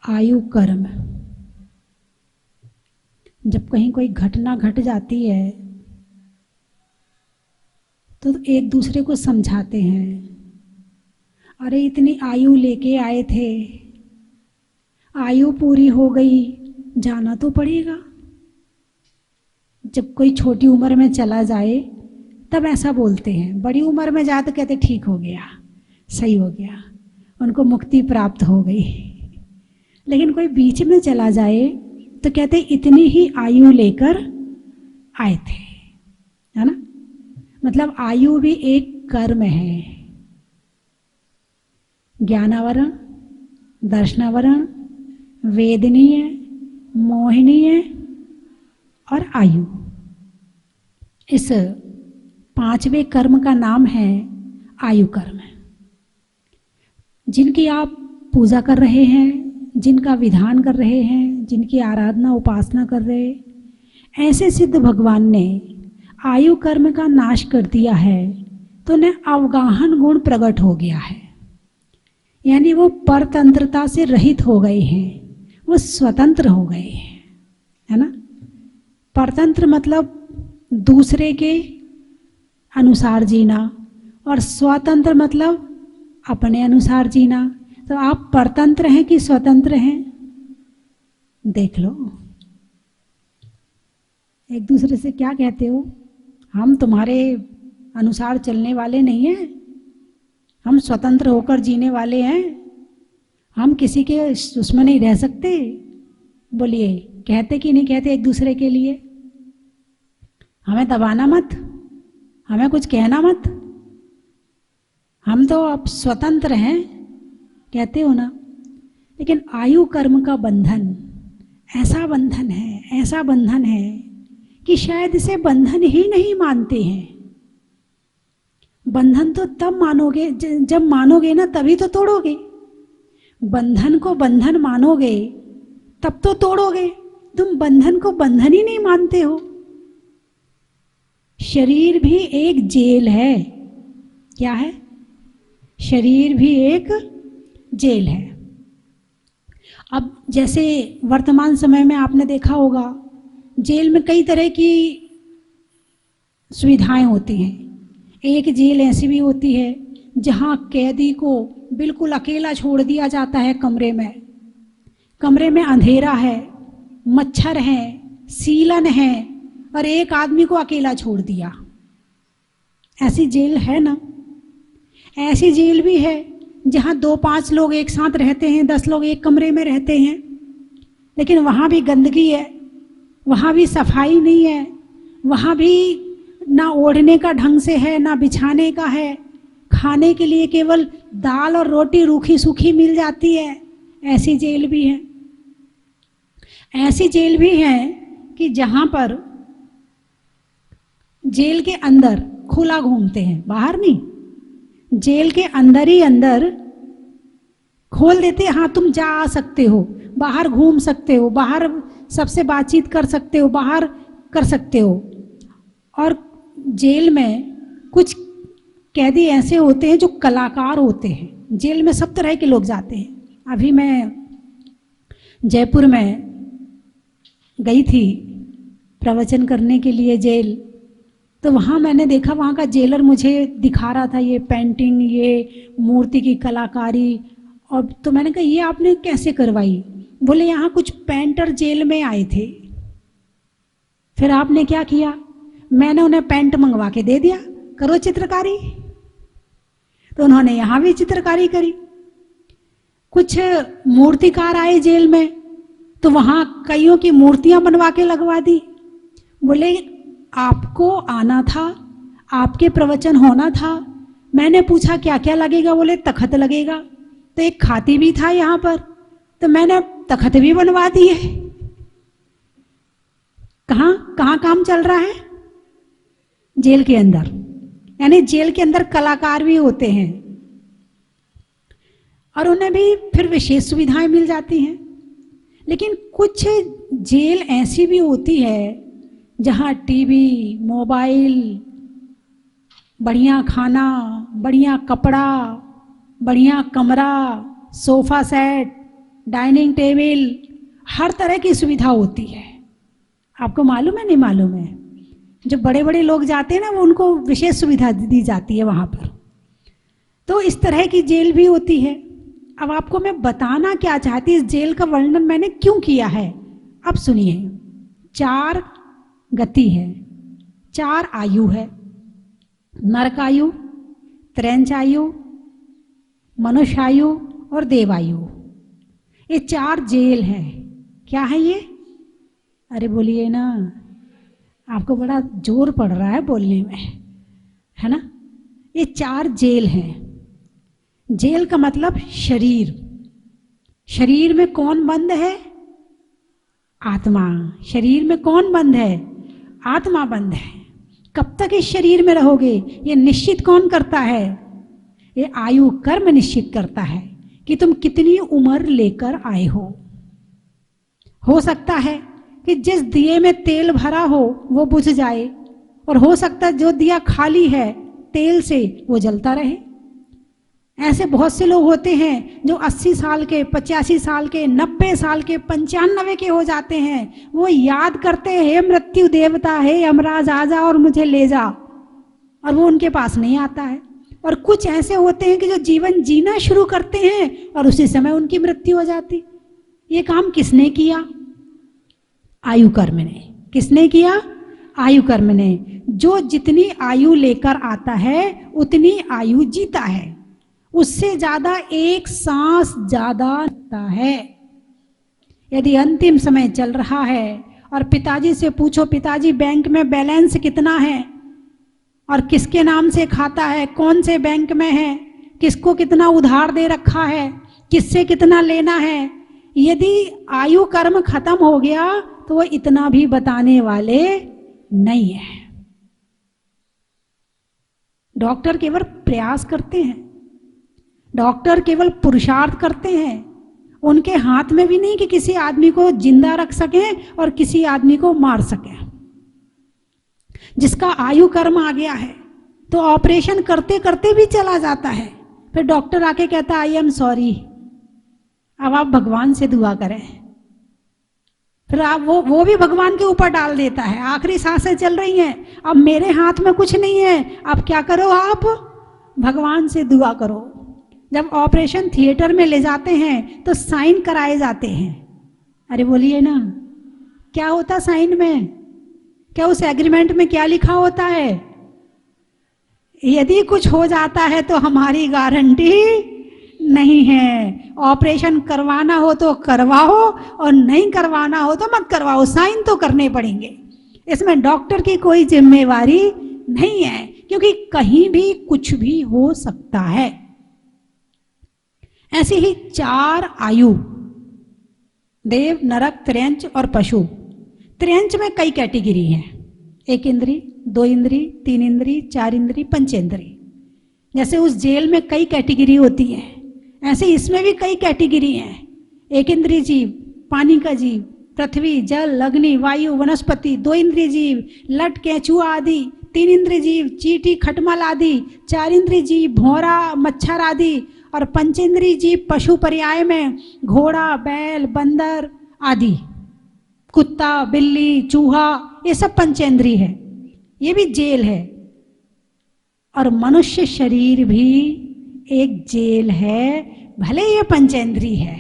आयु कर्म। जब कहीं कोई घटना घट जाती है तो एक दूसरे को समझाते हैं, अरे इतनी आयु लेके आए थे, आयु पूरी हो गई, जाना तो पड़ेगा। जब कोई छोटी उम्र में चला जाए तब ऐसा बोलते हैं, बड़ी उम्र में जाए तो कहते ठीक हो गया, सही हो गया, उनको मुक्ति प्राप्त हो गई। लेकिन कोई बीच में चला जाए तो कहते इतनी ही आयु लेकर आए थे, है ना। मतलब आयु भी एक कर्म है। ज्ञानावरण, दर्शनावरण, वेदनीय, मोहनीय और आयु, इस पांचवें कर्म का नाम है आयु कर्म। जिनकी आप पूजा कर रहे हैं, जिनका विधान कर रहे हैं, जिनकी आराधना उपासना कर रहे हैं, ऐसे सिद्ध भगवान ने आयु कर्म का नाश कर दिया है तो उन्हें अवगाहन गुण प्रकट हो गया है। यानी वो परतंत्रता से रहित हो गए हैं, वो स्वतंत्र हो गए हैं, है ना। परतंत्र मतलब दूसरे के अनुसार जीना और स्वतंत्र मतलब अपने अनुसार जीना। तो आप परतंत्र हैं कि स्वतंत्र हैं, देख लो। एक दूसरे से क्या कहते हो, हम तुम्हारे अनुसार चलने वाले नहीं हैं, हम स्वतंत्र होकर जीने वाले हैं, हम किसी के दुश्मन नहीं रह सकते। बोलिए, कहते कि नहीं कहते एक दूसरे के लिए? हमें दबाना मत, हमें कुछ कहना मत, हम तो अब स्वतंत्र हैं, कहते हो ना। लेकिन आयु कर्म का बंधन ऐसा बंधन है, ऐसा बंधन है कि शायद इसे बंधन ही नहीं मानते हैं। बंधन तो तब मानोगे जब मानोगे ना, तभी तो तोड़ोगे। बंधन को बंधन मानोगे तब तो तोड़ोगे। तुम बंधन को बंधन ही नहीं मानते हो। शरीर भी एक जेल है। क्या है? शरीर भी एक जेल है। अब जैसे वर्तमान समय में आपने देखा होगा, जेल में कई तरह की सुविधाएं होती हैं। एक जेल ऐसी भी होती है जहां कैदी को बिल्कुल अकेला छोड़ दिया जाता है कमरे में। कमरे में अंधेरा है, मच्छर है, सीलन है और एक आदमी को अकेला छोड़ दिया। ऐसी जेल है ना। ऐसी जेल भी है जहां 2-5 लोग एक साथ रहते हैं, 10 लोग एक कमरे में रहते हैं, लेकिन वहां भी गंदगी है, वहां भी सफाई नहीं है, वहां भी ना ओढ़ने का ढंग से है, ना बिछाने का है। खाने के लिए केवल दाल और रोटी रूखी सूखी मिल जाती है। ऐसी जेल भी है। ऐसी जेल भी है कि जहां पर जेल के अंदर खुला घूमते हैं, बाहर नहीं, जेल के अंदर ही अंदर खोल देते हैं। हाँ, तुम जा आ सकते हो, बाहर घूम सकते हो, बाहर सबसे बातचीत कर सकते हो, बाहर कर सकते हो। और जेल में कुछ कैदी ऐसे होते हैं जो कलाकार होते हैं। जेल में सब तरह के लोग जाते हैं। अभी मैं जयपुर में गई थी प्रवचन करने के लिए जेल, तो वहाँ मैंने देखा, वहाँ का जेलर मुझे दिखा रहा था ये पेंटिंग, ये मूर्ति की कलाकारी। और तो मैंने कहा, ये आपने कैसे करवाई? बोले, यहाँ कुछ पेंटर जेल में आए थे। फिर आपने क्या किया? मैंने उन्हें पेंट मंगवा के दे दिया, करो चित्रकारी। तो उन्होंने यहाँ भी चित्रकारी करी। कुछ मूर्तिकार आए जेल में, तो वहाँ कईयों की मूर्तियां बनवा के लगवा दी। बोले, आपको आना था, आपके प्रवचन होना था। मैंने पूछा क्या क्या लगेगा? बोले, तखत लगेगा। तो एक खाती भी था यहाँ पर, तो मैंने तखत भी बनवा दिए। कहाँ कहाँ काम चल रहा है? जेल के अंदर। यानी जेल के अंदर कलाकार भी होते हैं और उन्हें भी फिर विशेष सुविधाएं मिल जाती हैं। लेकिन कुछ जेल ऐसी भी होती है जहां टीवी, मोबाइल, बढ़िया खाना, बढ़िया कपड़ा, बढ़िया कमरा, सोफा सेट, डाइनिंग टेबल, हर तरह की सुविधा होती है। आपको मालूम है नहीं मालूम है? जो बड़े बड़े लोग जाते हैं ना, वो उनको विशेष सुविधा दी जाती है वहाँ पर। तो इस तरह की जेल भी होती है। अब आपको मैं बताना क्या चाहती, इस जेल का वर्णन मैंने क्यों किया है, अब सुनिए। 4 गति है, 4 आयु है, नरक आयु, त्रैंच आयु, मनुष्य आयु और देवायु। ये 4 जेल हैं। क्या है ये? अरे बोलिए ना, आपको बड़ा जोर पड़ रहा है बोलने में, है ना? ये 4 जेल हैं। जेल का मतलब शरीर। शरीर में कौन बंद है? आत्मा। शरीर में कौन बंद है? आत्मा बंद है। कब तक इस शरीर में रहोगे, ये निश्चित कौन करता है? ये आयु कर्म निश्चित करता है कि तुम कितनी उम्र लेकर आए हो। हो सकता है कि जिस दिए में तेल भरा हो वो बुझ जाए, और हो सकता है जो दिया खाली है तेल से वो जलता रहे। ऐसे बहुत से लोग होते हैं जो 80 साल के, 85 साल के, 90 साल के, 95 के हो जाते हैं। वो याद करते हैं, हे मृत्यु देवता, हे यमराज आजा और मुझे ले जा, और वो उनके पास नहीं आता है। और कुछ ऐसे होते हैं कि जो जीवन जीना शुरू करते हैं और उसी समय उनकी मृत्यु हो जाती। ये काम किसने किया? आयु कर्म ने। किसने किया? आयु कर्म ने। जो जितनी आयु लेकर आता है उतनी आयु जीता है, उससे ज्यादा एक सांस ज्यादा लगता है। यदि अंतिम समय चल रहा है और पिताजी से पूछो, पिताजी बैंक में बैलेंस कितना है और किसके नाम से खाता है, कौन से बैंक में है, किसको कितना उधार दे रखा है, किससे कितना लेना है, यदि आयु कर्म खत्म हो गया तो वो इतना भी बताने वाले नहीं है। डॉक्टर केवल प्रयास करते हैं, डॉक्टर केवल पुरुषार्थ करते हैं। उनके हाथ में भी नहीं कि किसी आदमी को जिंदा रख सके और किसी आदमी को मार सके। जिसका आयु कर्म आ गया है तो ऑपरेशन करते करते भी चला जाता है, फिर डॉक्टर आके कहता है आई एम सॉरी, अब आप भगवान से दुआ करें। फिर आप वो भी भगवान के ऊपर डाल देता है। आखिरी सांसें चल रही हैं, अब मेरे हाथ में कुछ नहीं है, अब क्या करो, आप भगवान से दुआ करो। जब ऑपरेशन थिएटर में ले जाते हैं तो साइन कराए जाते हैं। अरे बोलिए ना, क्या होता साइन में? क्या उस एग्रीमेंट में क्या लिखा होता है? यदि कुछ हो जाता है तो हमारी गारंटी नहीं है। ऑपरेशन करवाना हो तो करवाओ और नहीं करवाना हो तो मत करवाओ, साइन तो करने पड़ेंगे। इसमें डॉक्टर की कोई जिम्मेवारी नहीं है, क्योंकि कहीं भी कुछ भी हो सकता है। ऐसे ही 4 आयु, देव, नरक, त्रयंच और पशु। त्रयंच में कई कैटेगरी हैं, 1 इंद्री, 2 इंद्री, 3 इंद्री, 4 इंद्री, 5 इंद्री। जैसे उस जेल में कई कैटेगरी होती है, ऐसे इसमें भी कई कैटेगरी हैं। 1 इंद्री जीव, पानी का जीव, पृथ्वी, जल, अग्नि, वायु, वनस्पति। 2 इंद्री जीव, लट, केंचुआ आदि। 3 इंद्री जीव, चींटी, खटमल आदि। 4 इंद्री जीव, भौरा, मच्छर आदि। और 5 इंद्री जीव पशु पर्याय में घोड़ा, बैल, बंदर आदि, कुत्ता, बिल्ली, चूहा, ये सब पंचेंद्री है। ये भी जेल है। और मनुष्य शरीर भी एक जेल है, भले ये पंचेंद्री है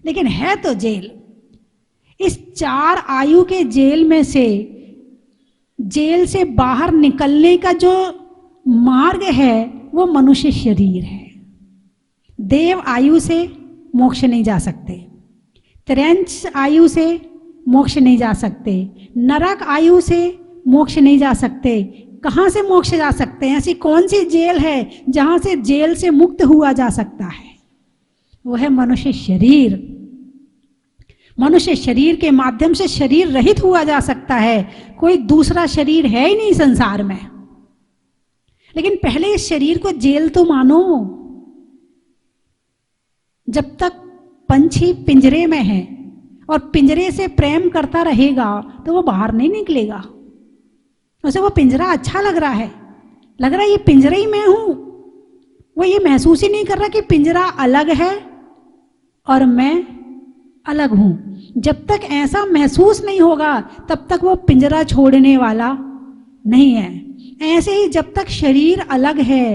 लेकिन है तो जेल। इस 4 आयु के जेल में से, जेल से बाहर निकलने का जो मार्ग है वो मनुष्य शरीर है। देव आयु से मोक्ष नहीं जा सकते, त्रयंच आयु से मोक्ष नहीं जा सकते, नरक आयु से मोक्ष नहीं जा सकते। कहाँ से मोक्ष जा सकते हैं? ऐसी कौन सी जेल है जहाँ से जेल से मुक्त हुआ जा सकता है? वो है मनुष्य शरीर। मनुष्य शरीर के माध्यम से शरीर रहित हुआ जा सकता है। कोई दूसरा शरीर है ही नहीं संसार में। लेकिन पहले इस शरीर को जेल तो मानो। जब तक पंछी पिंजरे में है और पिंजरे से प्रेम करता रहेगा तो वो बाहर नहीं निकलेगा। उसे वो पिंजरा अच्छा लग रहा है ये पिंजरे ही मैं हूं, वो ये महसूस ही नहीं कर रहा कि पिंजरा अलग है और मैं अलग हूं। जब तक ऐसा महसूस नहीं होगा तब तक वो पिंजरा छोड़ने वाला नहीं है। ऐसे ही जब तक शरीर अलग है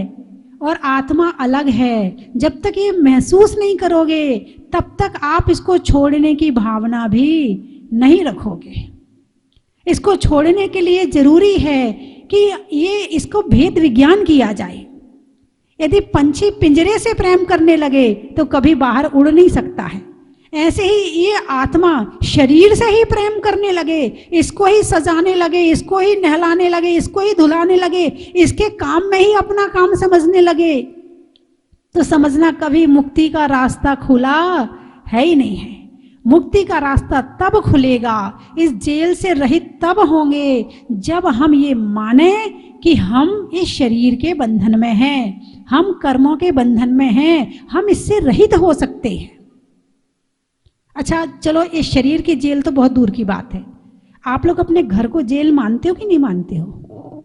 और आत्मा अलग है, जब तक ये महसूस नहीं करोगे तब तक आप इसको छोड़ने की भावना भी नहीं रखोगे। इसको छोड़ने के लिए जरूरी है कि ये इसको भेद विज्ञान किया जाए। यदि पंछी पिंजरे से प्रेम करने लगे तो कभी बाहर उड़ नहीं सकता है। ऐसे ही ये आत्मा शरीर से ही प्रेम करने लगे, इसको ही सजाने लगे, इसको ही नहलाने लगे, इसको ही धुलाने लगे, इसके काम में ही अपना काम समझने लगे, तो समझना कभी मुक्ति का रास्ता खुला है ही नहीं है। मुक्ति का रास्ता तब खुलेगा, इस जेल से रहित तब होंगे जब हम ये माने कि हम इस शरीर के बंधन में हैं, हम कर्मों के बंधन में हैं, हम इससे रहित हो सकते हैं। अच्छा चलो, इस शरीर की जेल तो बहुत दूर की बात है। आप लोग अपने घर को जेल मानते हो कि नहीं मानते हो?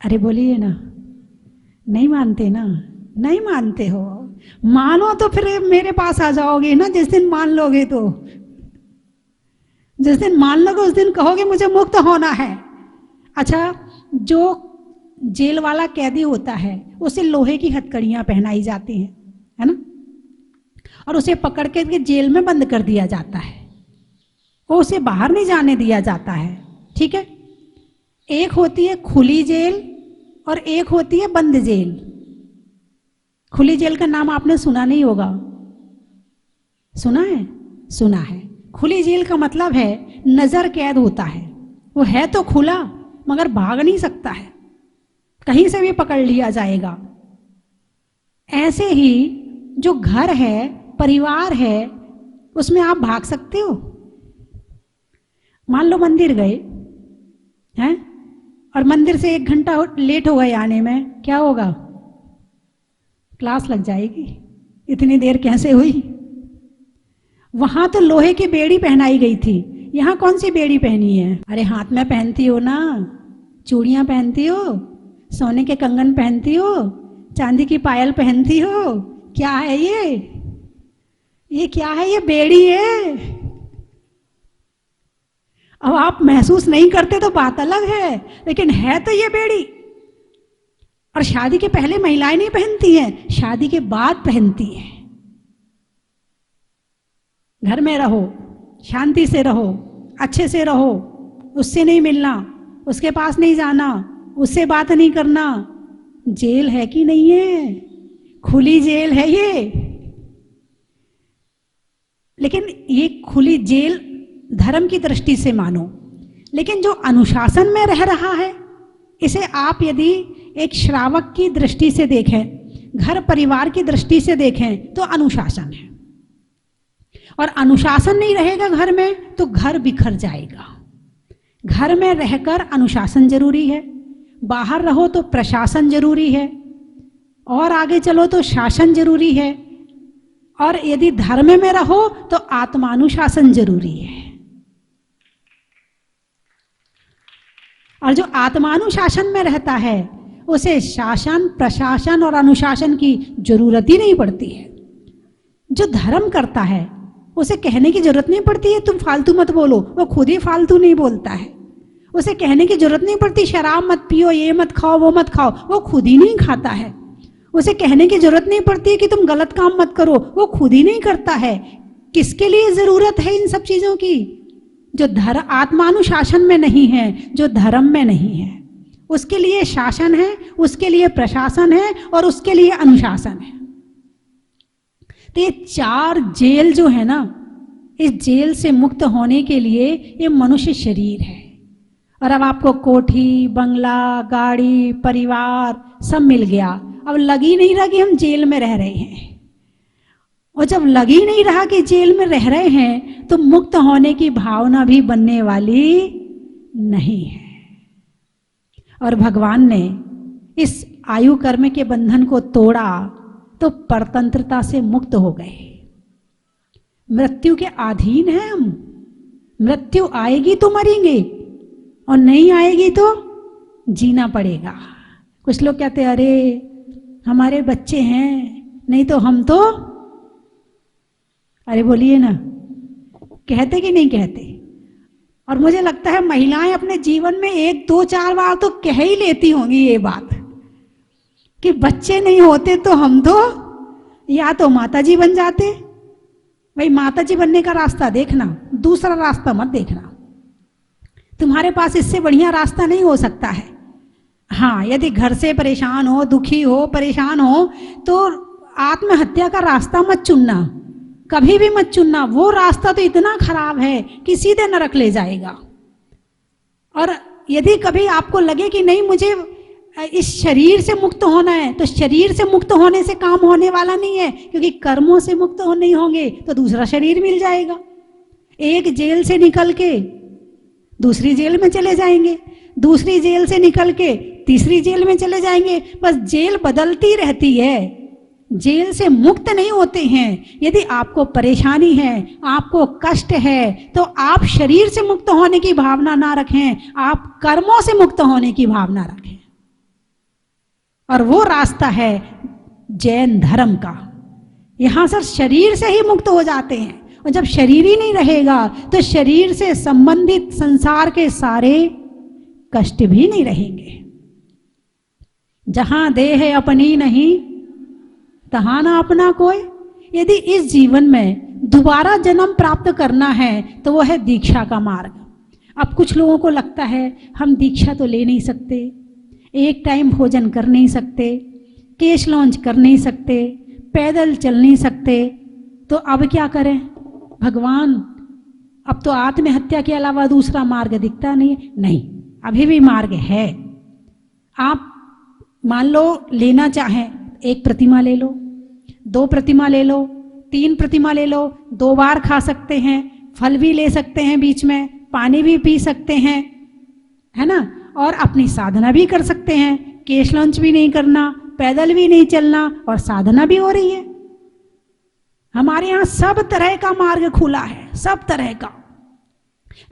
अरे बोलिए ना, नहीं मानते ना? नहीं मानते हो, मानो तो फिर मेरे पास आ जाओगे ना। जिस दिन मान लोगे तो, जिस दिन मान लोगे उस दिन कहोगे मुझे मुक्त होना है। अच्छा, जो जेल वाला कैदी होता है उसे लोहे की हथकड़ियां पहनाई जाती हैं, है ना, और उसे पकड़ के जेल में बंद कर दिया जाता है, वो उसे बाहर नहीं जाने दिया जाता है। ठीक है, एक होती है खुली जेल और एक होती है बंद जेल। खुली जेल का नाम आपने सुना नहीं होगा, सुना है? सुना है। खुली जेल का मतलब है नजर कैद होता है, वो है तो खुला मगर भाग नहीं सकता है, कहीं से भी पकड़ लिया जाएगा। ऐसे ही जो घर है, परिवार है, उसमें आप भाग सकते हो। मान लो मंदिर गए हैं और मंदिर से 1 घंटा लेट हो गए आने में, क्या होगा? क्लास लग जाएगी, इतनी देर कैसे हुई? वहां तो लोहे की बेड़ी पहनाई गई थी, यहां कौन सी बेड़ी पहनी है? अरे हाथ में पहनती हो ना, चूड़ियां पहनती हो, सोने के कंगन पहनती हो, चांदी की पायल पहनती हो। क्या है ये क्या है? ये बेड़ी है। अब आप महसूस नहीं करते तो बात अलग है, लेकिन है तो ये बेड़ी। और शादी के पहले महिलाएं नहीं पहनती हैं, शादी के बाद पहनती हैं। घर में रहो, शांति से रहो, अच्छे से रहो, उससे नहीं मिलना, उसके पास नहीं जाना, उससे बात नहीं करना। जेल है कि नहीं है? खुली जेल है ये। लेकिन ये खुली जेल धर्म की दृष्टि से मानो, लेकिन जो अनुशासन में रह रहा है, इसे आप यदि एक श्रावक की दृष्टि से देखें, घर परिवार की दृष्टि से देखें, तो अनुशासन है। और अनुशासन नहीं रहेगा घर में तो घर बिखर जाएगा। घर में रहकर अनुशासन जरूरी है, बाहर रहो तो प्रशासन जरूरी है, और आगे चलो तो शासन जरूरी है, और यदि धर्म में रहो तो आत्मानुशासन जरूरी है। और जो आत्मानुशासन में रहता है उसे शासन, प्रशासन और अनुशासन की जरूरत ही नहीं पड़ती है। जो धर्म करता है उसे कहने की जरूरत नहीं पड़ती है तुम फालतू मत बोलो, वो खुद ही फालतू नहीं बोलता है। उसे कहने की जरूरत नहीं पड़ती शराब मत पियो, ये मत खाओ, वो मत खाओ, वो खुद ही नहीं खाता है। उसे कहने की जरूरत नहीं पड़ती कि तुम गलत काम मत करो, वो खुद ही नहीं करता है। किसके लिए जरूरत है इन सब चीजों की? जो आत्मानुशासन में नहीं है, जो धर्म में नहीं है, उसके लिए शासन है, उसके लिए प्रशासन है और उसके लिए अनुशासन है। तो ये 4 जेल जो है ना, इस जेल से मुक्त होने के लिए ये मनुष्य शरीर है। और अब आपको कोठी, बंगला, गाड़ी, परिवार सब मिल गया, अब लग ही नहीं रहा कि हम जेल में रह रहे हैं। और जब लग ही नहीं रहा कि जेल में रह रहे हैं तो मुक्त होने की भावना भी बनने वाली नहीं है। और भगवान ने इस आयु कर्म के बंधन को तोड़ा तो परतंत्रता से मुक्त हो गए। मृत्यु के अधीन है हम, मृत्यु आएगी तो मरेंगे और नहीं आएगी तो जीना पड़ेगा। कुछ लोग कहते हैं अरे हमारे बच्चे हैं, नहीं तो हम तो, अरे बोलिए ना, कहते कि नहीं कहते? और मुझे लगता है महिलाएं अपने जीवन में 1 2 4 बार तो कह ही लेती होंगी ये बात कि बच्चे नहीं होते तो हम तो या तो माताजी बन जाते। भाई माताजी बनने का रास्ता देखना, दूसरा रास्ता मत देखना। तुम्हारे पास इससे बढ़िया रास्ता नहीं हो सकता है। हाँ, यदि घर से परेशान हो, दुखी हो, परेशान हो तो आत्महत्या का रास्ता मत चुनना, कभी भी मत चुनना। वो रास्ता तो इतना खराब है कि सीधे नरक ले जाएगा। और यदि कभी आपको लगे कि नहीं मुझे इस शरीर से मुक्त होना है, तो शरीर से मुक्त होने से काम होने वाला नहीं है, क्योंकि कर्मों से मुक्त नहीं होंगे तो दूसरा शरीर मिल जाएगा। एक जेल से निकल के दूसरी जेल में चले जाएंगे, दूसरी जेल से निकल के तीसरी जेल में चले जाएंगे। बस जेल बदलती रहती है, जेल से मुक्त नहीं होते हैं। यदि आपको परेशानी है, आपको कष्ट है, तो आप शरीर से मुक्त होने की भावना ना रखें, आप कर्मों से मुक्त होने की भावना रखें। और वो रास्ता है जैन धर्म का। यहां सर शरीर से ही मुक्त हो जाते हैं, और जब शरीर ही नहीं रहेगा तो शरीर से संबंधित संसार के सारे कष्ट भी नहीं रहेंगे। जहां देह अपनी नहीं तहां ना अपना कोई। यदि इस जीवन में दोबारा जन्म प्राप्त करना है तो वो है दीक्षा का मार्ग। अब कुछ लोगों को लगता है हम दीक्षा तो ले नहीं सकते, एक टाइम भोजन कर नहीं सकते, केश लॉन्च कर नहीं सकते, पैदल चल नहीं सकते, तो अब क्या करें भगवान? अब तो आत्महत्या के अलावा दूसरा मार्ग दिखता नहीं है। नहीं, अभी भी मार्ग है। आप मान लो लेना चाहें, 1 प्रतिमा ले लो, 2 प्रतिमा ले लो, 3 प्रतिमा ले लो, 2 बार खा सकते हैं, फल भी ले सकते हैं, बीच में पानी भी पी सकते हैं, है ना? और अपनी साधना भी कर सकते हैं, केश लॉन्च भी नहीं करना, पैदल भी नहीं चलना, और साधना भी हो रही है। हमारे यहाँ सब तरह का मार्ग खुला है, सब तरह का।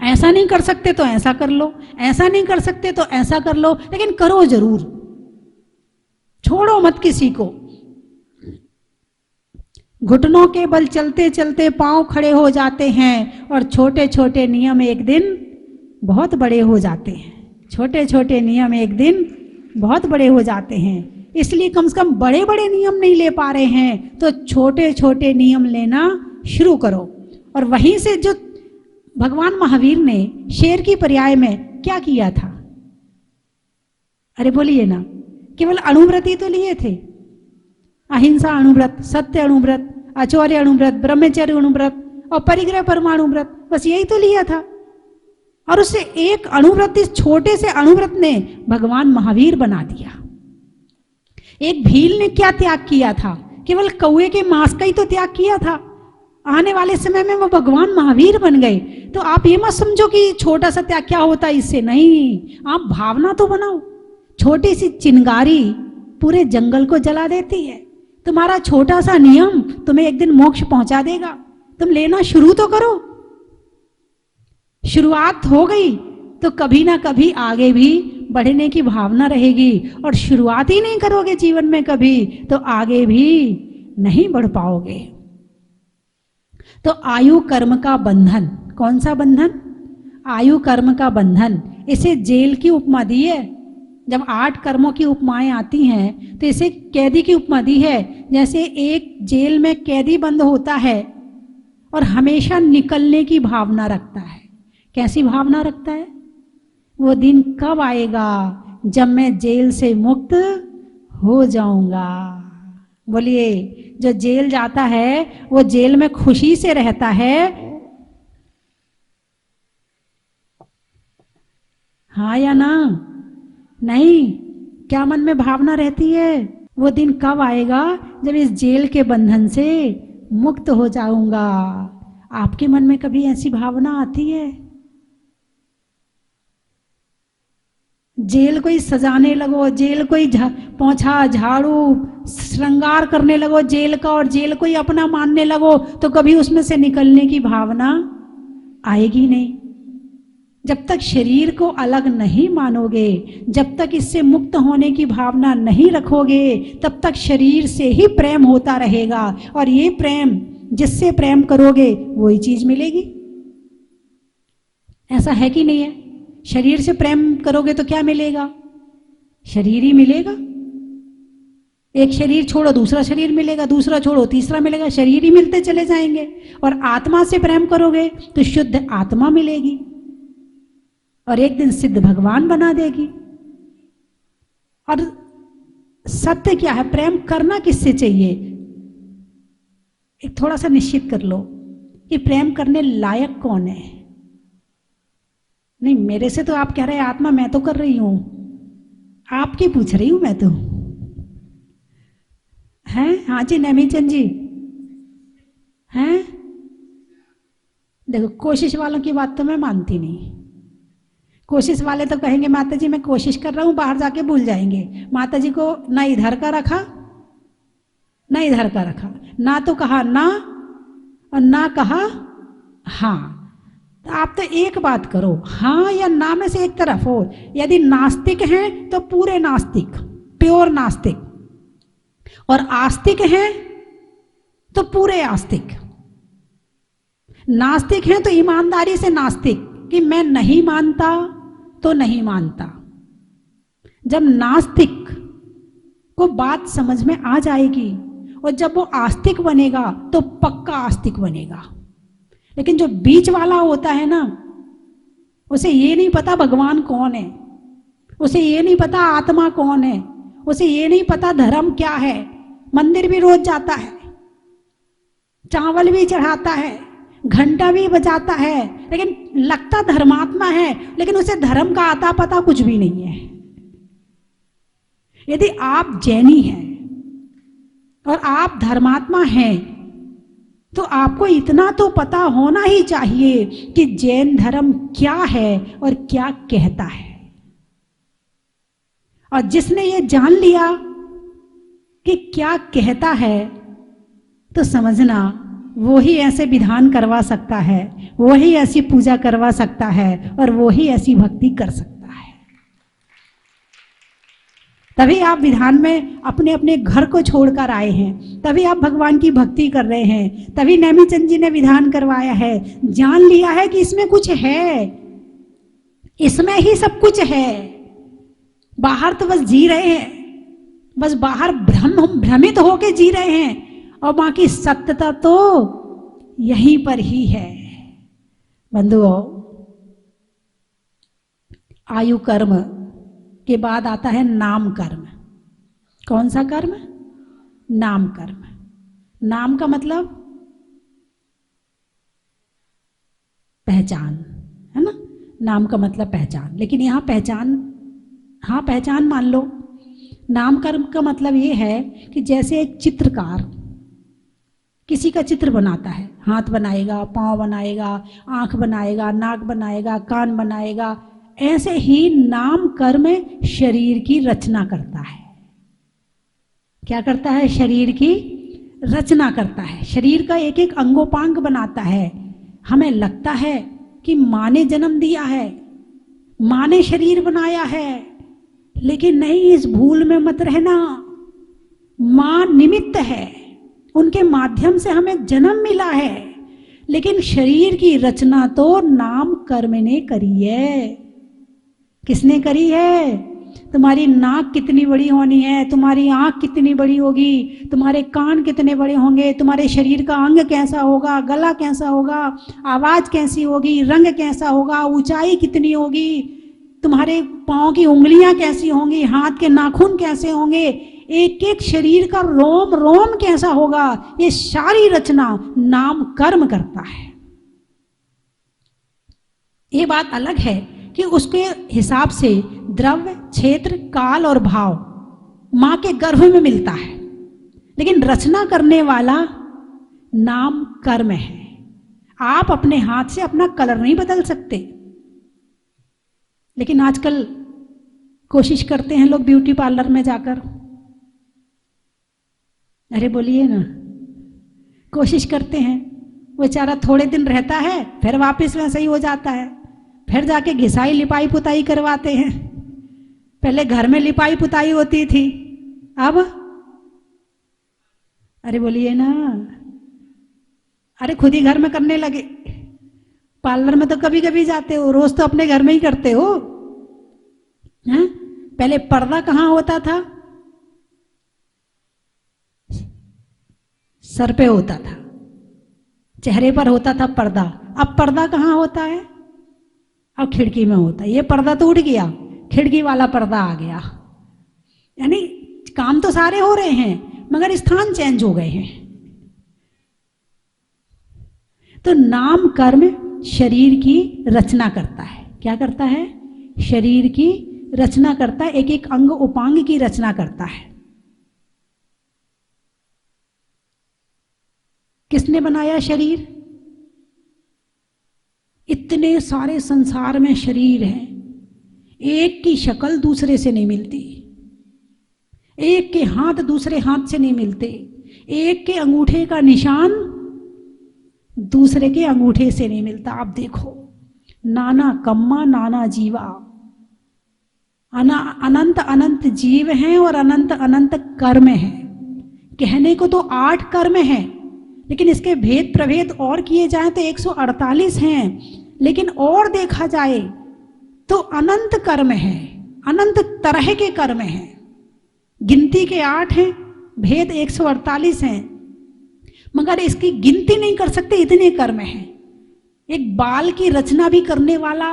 ऐसा नहीं कर सकते तो ऐसा कर लो, ऐसा नहीं कर सकते तो ऐसा कर लो, लेकिन करो जरूर, छोड़ो मत किसी को। घुटनों के बल चलते चलते पांव खड़े हो जाते हैं, और छोटे छोटे नियम एक दिन बहुत बड़े हो जाते हैं। छोटे छोटे नियम एक दिन बहुत बड़े हो जाते हैं। इसलिए कम से कम बड़े बड़े नियम नहीं ले पा रहे हैं तो छोटे छोटे नियम लेना शुरू करो। और वहीं से जो भगवान महावीर ने शेर की पर्याय में क्या किया था? अरे बोलिए ना, केवल अणुव्रत ही तो लिए थे। अहिंसा अणुव्रत, सत्य अणुव्रत, आचौर्य अणुव्रत, ब्रह्मचर्य अणुव्रत और परिग्रह परमाणु व्रत, बस यही तो लिया था। और उससे एक अणुव्रत, इस छोटे से अणुव्रत ने भगवान महावीर बना दिया। एक भील ने क्या त्याग किया था? केवल कौए के मांस का ही तो त्याग किया था। आने वाले समय में वो भगवान महावीर बन गए। तो आप ये मत समझो कि छोटा सा त्याग क्या होता है इससे, नहीं, आप भावना तो बनाओ। छोटी सी चिंगारी पूरे जंगल को जला देती है। तुम्हारा छोटा सा नियम तुम्हें एक दिन मोक्ष पहुंचा देगा। तुम लेना शुरू तो करो। शुरुआत हो गई तो कभी ना कभी आगे भी बढ़ने की भावना रहेगी, और शुरुआत ही नहीं करोगे जीवन में कभी तो आगे भी नहीं बढ़ पाओगे। तो आयु कर्म का बंधन, कौन सा बंधन? आयु कर्म का बंधन। इसे जेल की उपमा दी है। जब 8 कर्मों की उपमाएं आती हैं तो इसे कैदी की उपमा दी है। जैसे एक जेल में कैदी बंद होता है और हमेशा निकलने की भावना रखता है। कैसी भावना रखता है? वो दिन कब आएगा जब मैं जेल से मुक्त हो जाऊंगा। बोलिए, जो जेल जाता है वो जेल में खुशी से रहता है। हाँ या ना? नहीं, क्या मन में भावना रहती है? वो दिन कब आएगा जब इस जेल के बंधन से मुक्त हो जाऊंगा। आपके मन में कभी ऐसी भावना आती है? जेल को ही सजाने लगो, जेल को ही पोंछा झाड़ू श्रृंगार करने लगो जेल का, और जेल को ही अपना मानने लगो, तो कभी उसमें से निकलने की भावना आएगी नहीं। जब तक शरीर को अलग नहीं मानोगे, जब तक इससे मुक्त होने की भावना नहीं रखोगे, तब तक शरीर से ही प्रेम होता रहेगा। और ये प्रेम, जिससे प्रेम करोगे वही चीज मिलेगी। ऐसा है कि नहीं है? शरीर से प्रेम करोगे तो क्या मिलेगा? शरीर ही मिलेगा। एक शरीर छोड़ो दूसरा शरीर मिलेगा, दूसरा छोड़ो तीसरा मिलेगा, शरीर ही मिलते चले जाएंगे। और आत्मा से प्रेम करोगे तो शुद्ध आत्मा मिलेगी और एक दिन सिद्ध भगवान बना देगी। और सत्य क्या है? प्रेम करना किससे चाहिए? एक थोड़ा सा निश्चित कर लो कि प्रेम करने लायक कौन है। नहीं, मेरे से तो आप कह रहे हैं आत्मा, मैं तो कर रही हूं, आपकी पूछ रही हूं मैं तो। हैं? हाँ जी नैमीचंद जी हैं। देखो, कोशिश वालों की बात तो मैं मानती नहीं। कोशिश वाले तो कहेंगे माता जी मैं कोशिश कर रहा हूं, बाहर जाके भूल जाएंगे। माता जी को ना इधर का रखा ना इधर का रखा, ना तो कहा ना और ना कहा हाँ। तो आप तो एक बात करो, हाँ या ना में से एक तरफ हो। यदि नास्तिक हैं तो पूरे नास्तिक, प्योर नास्तिक, और आस्तिक हैं तो पूरे आस्तिक। नास्तिक हैं तो ईमानदारी से नास्तिक, कि मैं नहीं मानता तो नहीं मानता। जब नास्तिक को बात समझ में आ जाएगी और जब वो आस्तिक बनेगा तो पक्का आस्तिक बनेगा। लेकिन जो बीच वाला होता है ना, उसे ये नहीं पता भगवान कौन है, उसे ये नहीं पता आत्मा कौन है, उसे ये नहीं पता धर्म क्या है। मंदिर भी रोज जाता है, चावल भी चढ़ाता है, घंटा भी बजाता है, लेकिन लगता धर्मात्मा है, लेकिन उसे धर्म का आता पता कुछ भी नहीं है। यदि आप जैनी हैं और आप धर्मात्मा हैं तो आपको इतना तो पता होना ही चाहिए कि जैन धर्म क्या है और क्या कहता है। और जिसने ये जान लिया कि क्या कहता है, तो समझना वो ही ऐसे विधान करवा सकता है, वो ही ऐसी पूजा करवा सकता है और वो ही ऐसी भक्ति कर सकता है। तभी आप विधान में अपने अपने घर को छोड़कर आए हैं, तभी आप भगवान की भक्ति कर रहे हैं, तभी नैमीचंद जी ने विधान करवाया है। जान लिया है कि इसमें कुछ है, इसमें ही सब कुछ है। बाहर तो बस जी रहे हैं, बस बाहर भ्रमित होके जी रहे हैं, और बाकी सत्यता तो यहीं पर ही है। बंधुओं, आयु कर्म के बाद आता है नाम कर्म। कौन सा कर्म? नाम कर्म। नाम का मतलब पहचान, है ना? नाम का मतलब पहचान। लेकिन यहां पहचान, हाँ पहचान मान लो। नाम कर्म का मतलब ये है कि जैसे एक चित्रकार किसी का चित्र बनाता है, हाथ बनाएगा, पांव बनाएगा, आंख बनाएगा, नाक बनाएगा, कान बनाएगा, ऐसे ही नाम कर्म शरीर की रचना करता है। क्या करता है? शरीर की रचना करता है, शरीर का एक एक अंगोपांग बनाता है। हमें लगता है कि माँ ने जन्म दिया है, माँ ने शरीर बनाया है, लेकिन नहीं, इस भूल में मत रहना। माँ निमित्त है, उनके माध्यम से हमें जन्म मिला है, लेकिन शरीर की रचना तो नाम कर्म ने करी है। किसने करी है? तुम्हारी नाक कितनी बड़ी होनी है, तुम्हारी आंख कितनी बड़ी होगी, तुम्हारे कान कितने बड़े होंगे, तुम्हारे शरीर का अंग कैसा होगा, गला कैसा होगा, आवाज कैसी होगी, रंग कैसा होगा, ऊंचाई कितनी होगी, तुम्हारे पांव की उंगलियां कैसी होंगी, हाथ के नाखून कैसे होंगे, एक एक शरीर का रोम रोम कैसा होगा, ये सारी रचना नाम कर्म करता है। ये बात अलग है कि उसके हिसाब से द्रव्य, क्षेत्र, काल और भाव मां के गर्भ में मिलता है, लेकिन रचना करने वाला नाम कर्म है। आप अपने हाथ से अपना कलर नहीं बदल सकते, लेकिन आजकल कोशिश करते हैं लोग ब्यूटी पार्लर में जाकर। अरे बोलिए ना, कोशिश करते हैं। वो बेचारा थोड़े दिन रहता है, फिर वापस वैसा ही हो जाता है। फिर जाके घिसाई लिपाई पुताई करवाते हैं। पहले घर में लिपाई पुताई होती थी, अब अरे बोलिए ना, अरे खुद ही घर में करने लगे। पार्लर में तो कभी कभी जाते हो, रोज तो अपने घर में ही करते हो। हैं? पहले पर्दा कहाँ होता था? सर पे होता था, चेहरे पर होता था पर्दा। अब पर्दा कहाँ होता है? अब खिड़की में होता है। ये पर्दा तो उठ गया, खिड़की वाला पर्दा आ गया। यानी काम तो सारे हो रहे हैं मगर स्थान चेंज हो गए हैं। तो नाम कर्म शरीर की रचना करता है। क्या करता है? शरीर की रचना करता है, एक एक अंग उपांग की रचना करता है। किसने बनाया शरीर? इतने सारे संसार में शरीर हैं, एक की शक्ल दूसरे से नहीं मिलती, एक के हाथ दूसरे हाथ से नहीं मिलते, एक के अंगूठे का निशान दूसरे के अंगूठे से नहीं मिलता। आप देखो, नाना कम्मा नाना जीवा, अनंत अनंत जीव हैं और अनंत अनंत कर्म हैं। कहने को तो 8 कर्म हैं, लेकिन इसके भेद प्रभेद और किए जाएं तो 148 हैं। लेकिन और देखा जाए तो अनंत कर्म है, अनंत तरह के कर्म हैं। गिनती के 8 हैं, भेद 148 हैं, मगर इसकी गिनती नहीं कर सकते, इतने कर्म हैं। एक बाल की रचना भी करने वाला,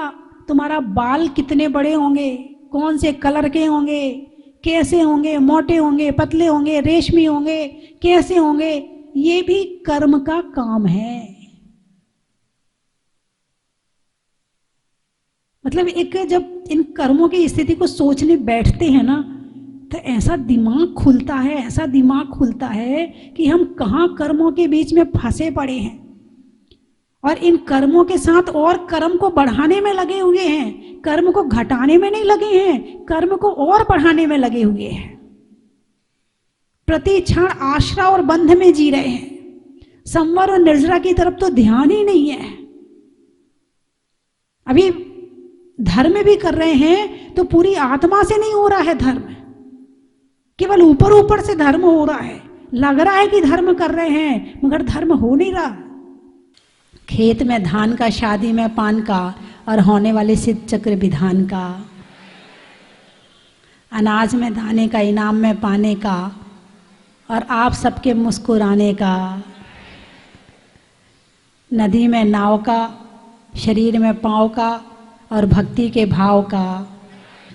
तुम्हारा बाल कितने बड़े होंगे, कौन से कलर के होंगे, कैसे होंगे, मोटे होंगे, पतले होंगे, रेशमी होंगे, कैसे होंगे, ये भी कर्म का काम है। मतलब एक जब इन कर्मों की स्थिति को सोचने बैठते हैं ना, तो ऐसा दिमाग खुलता है, ऐसा दिमाग खुलता है कि हम कहाँ कर्मों के बीच में फंसे पड़े हैं और इन कर्मों के साथ और कर्म को बढ़ाने में लगे हुए हैं। कर्म को घटाने में नहीं लगे हैं, कर्म को और बढ़ाने में लगे हुए हैं। प्रति क्षण आश्रा और बंध में जी रहे हैं, संवर और निर्जरा की तरफ तो ध्यान ही नहीं है। अभी धर्म भी कर रहे हैं तो पूरी आत्मा से नहीं हो रहा है धर्म, केवल ऊपर ऊपर से धर्म हो रहा है। लग रहा है कि धर्म कर रहे हैं मगर धर्म हो नहीं रहा। खेत में धान का, शादी में पान का और होने वाले सिद्ध चक्र विधान का, अनाज में दाने का, इनाम में पाने का और आप सबके मुस्कुराने का, नदी में नाव का, शरीर में पाँव का और भक्ति के भाव का,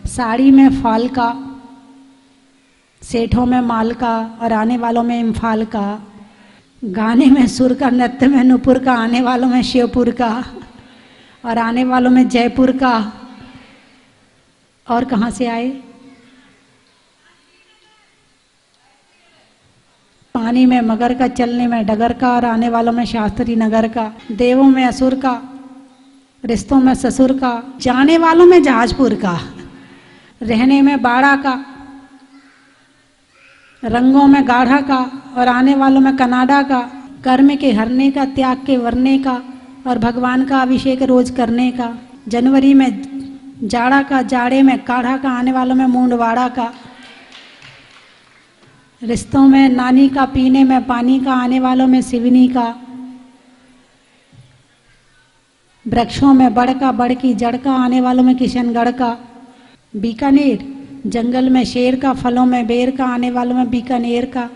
साड़ी में फाल का, सेठों में माल का और आने वालों में इम्फाल का, गाने में सुर का, नृत्य में नुपुर का, आने वालों में शिवपुर का और आने वालों में जयपुर का। और कहाँ से आए? पानी में मगर का, चलने में डगर का और आने वालों में शास्त्री नगर का, देवों में असुर का, रिश्तों में ससुर का, जाने वालों में जहाजपुर का, रहने में बाड़ा का, रंगों में गाढ़ा का और आने वालों में कनाडा का, कर्म के हरने का, त्याग के वरने का और भगवान का अभिषेक रोज करने का, जनवरी में जाड़ा का, जाड़े में काढ़ा का, आने वालों में मूंडवाड़ा का, रिश्तों में नानी का, पीने में पानी का, आने वालों में सिवनी का, वृक्षों में बड़ का, बड़ की जड़ का, आने वालों में किशनगढ़ का, बीकानेर जंगल में शेर का, फलों में बेर का, आने वालों में बीकानेर का।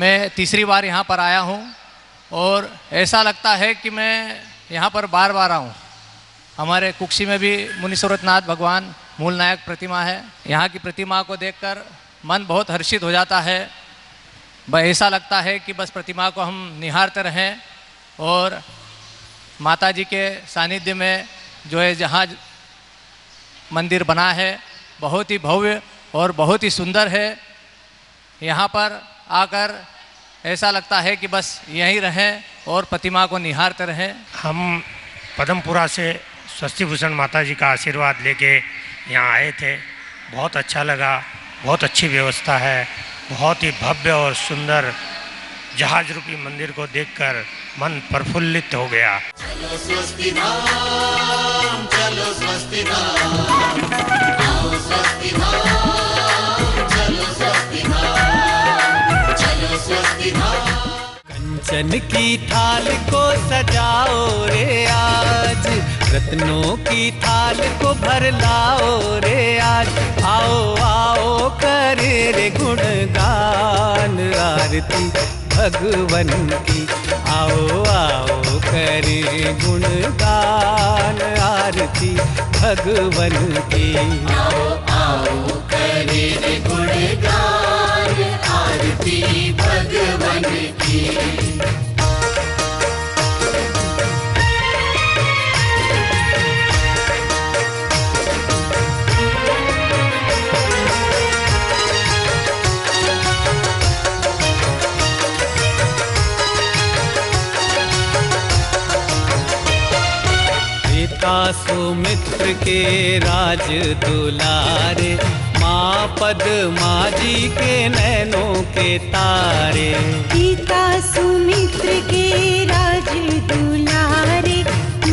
मैं तीसरी बार यहाँ पर आया हूँ और ऐसा लगता है कि मैं यहाँ पर बार बार आऊँ। हमारे कुक्षी में भी मुनि सूरतनाथ भगवान मूल नायक प्रतिमा है। यहाँ की प्रतिमा को देखकर मन बहुत हर्षित हो जाता है। ऐसा लगता है कि बस प्रतिमा को हम निहारते रहें और माता जी के सानिध्य में जो है जहाँ मंदिर बना है बहुत ही भव्य और बहुत ही सुंदर है। यहाँ पर आकर ऐसा लगता है कि बस यहीं रहें और प्रतिमा को निहारते रहें। हम पदमपुरा से स्वस्ति भूषण माता जी का आशीर्वाद लेके यहाँ आए थे। बहुत अच्छा लगा, बहुत अच्छी व्यवस्था है, बहुत ही भव्य और सुंदर जहाज रूपी मंदिर को देखकर मन प्रफुल्लित हो गया। चलो स्वस्ति धाम, चलो स्वस्ति धाम, आओ स्वस्ति धाम, चलो स्वस्ति धाम, चलो स्वस्ति धाम। कंचन की थाल को सजाओ रे आज, रत्नों की थाल को भर लाओ रे आज। आओ आओ करे रे गुणगान आरती भगवन की। आओ आओ करे गुणगान आरती भगवन की। आओ आओ करे रे गुणगान आरती भगवन की। सुमित्र के राज दुलारे, माँ पद्मा जी के नैनों के तारे। पिता सुमित्र के राज दुलारे,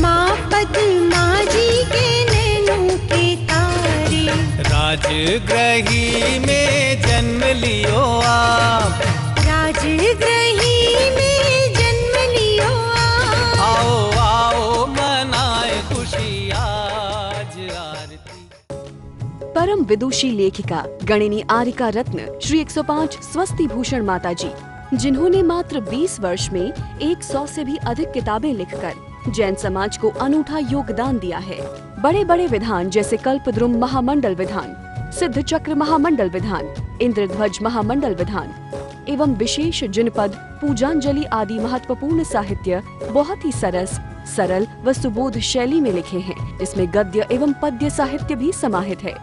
माँ पद्मा जी के नैनों के तारे। राजगृही में जन्म लियो आप, राजगृही में जन्म लियो आप। आओ आओ मनाए खुशी आज आरती। परम विदुषी लेखिका गणिनी आरिका रत्न श्री 105 स्वस्ति भूषण माता जी, जिन्होंने मात्र 20 वर्ष में 100 से भी अधिक किताबें लिखकर जैन समाज को अनूठा योगदान दिया है। बड़े बड़े विधान जैसे कल्पद्रुम महामंडल विधान, सिद्ध चक्र महामंडल विधान, इंद्रध्वज महामंडल विधान एवं विशेष जिनपद, पूजांजलि आदि महत्वपूर्ण साहित्य बहुत ही सरस, सरल व सुबोध शैली में लिखे हैं, जिसमें गद्य एवं पद्य साहित्य भी समाहित है।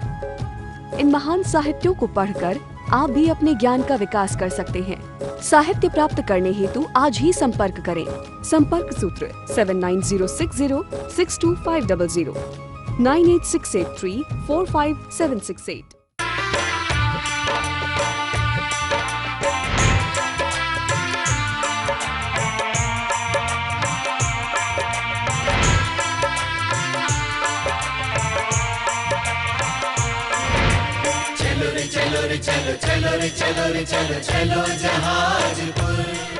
इन महान साहित्यों को पढ़कर आप भी अपने ज्ञान का विकास कर सकते हैं। साहित्य प्राप्त करने हेतु आज ही संपर्क करें। संपर्क सूत्र 7906062500 9868345768। चलो रे चलो रे चलो चलो रे चलो रे चलो चलो जहाजपुर।